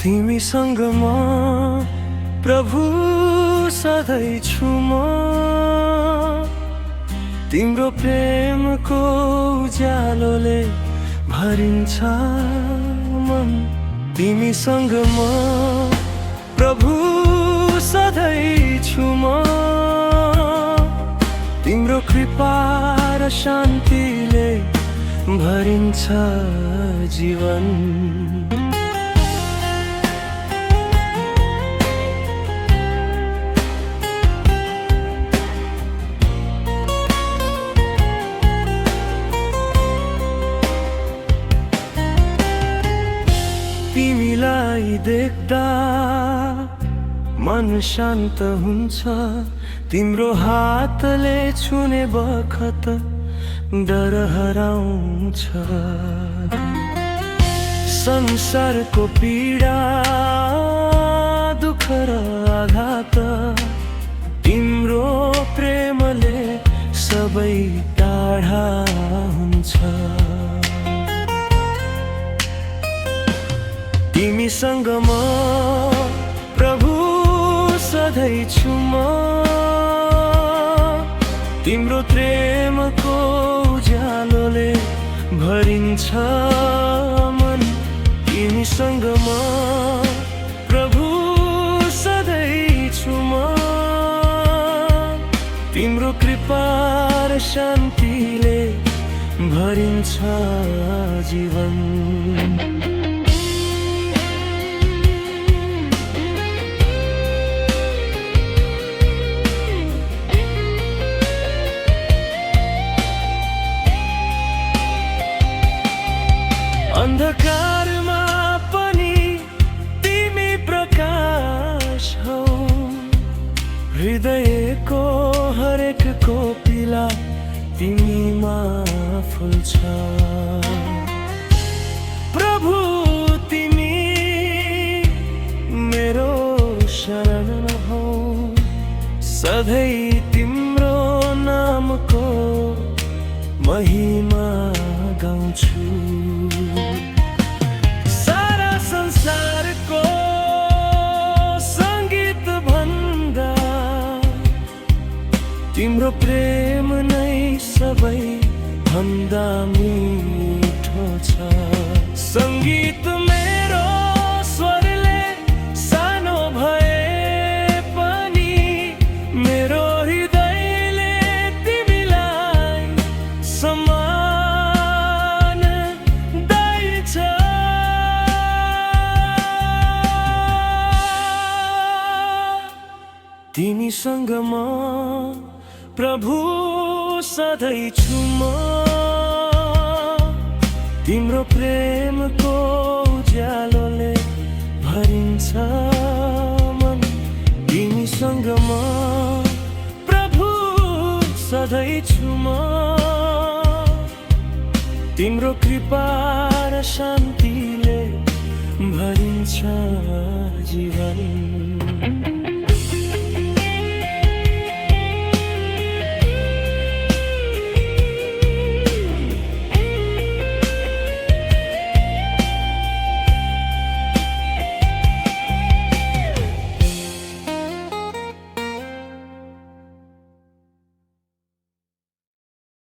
तिमीसँग म प्रभु सधैँ छु म। तिम्रो प्रेमको उज्यालोले भरिन्छ मन। तिमीसँग म प्रभु सधैँ छु म। तिम्रो कृपा र शान्तिले भरिन्छ जीवन। तिमीलाई देख्दा मन शान्त हुन्छ। तिम्रो हातले छुने बखत डर हराउँछ। संसारको पीडा दुःख र आघात तिम्रो प्रेमले सबै टाढा हुन्छ। तिमीसँग म प्रभु सधैँ छु म। तिम्रो प्रेमको उज्यालोले भरिन्छ मन। तिमीसँग म प्रभु सधैँ छु म। तिम्रो कृपा र शान्तिले भरिन्छ जीवन। अन्धकारमा पनि तिमी प्रकाश हौ। हृदयको हरेक कोपिला तिमीमा फुल्छ। प्रभु तिमी मेरो शरण हौ। सधैँ तिम्रो नामको महिमा गाउँछु। सारा संसारको सङ्गीत भन्दा तिम्रो प्रेम नै सबै भन्दा मिठो छ। सङ्गीत मेरो स्वरले सानो भए पनि मेरो हृदयले तिमीलाई सम्मान दिन्छ। तिमीसँग म प्रभु सधैँ छु म। तिम्रो प्रेमको उज्यालोले भरिन्छ मन। तिमीसँग म प्रभु सधैँ छु म। तिम्रो कृपा र शान्ति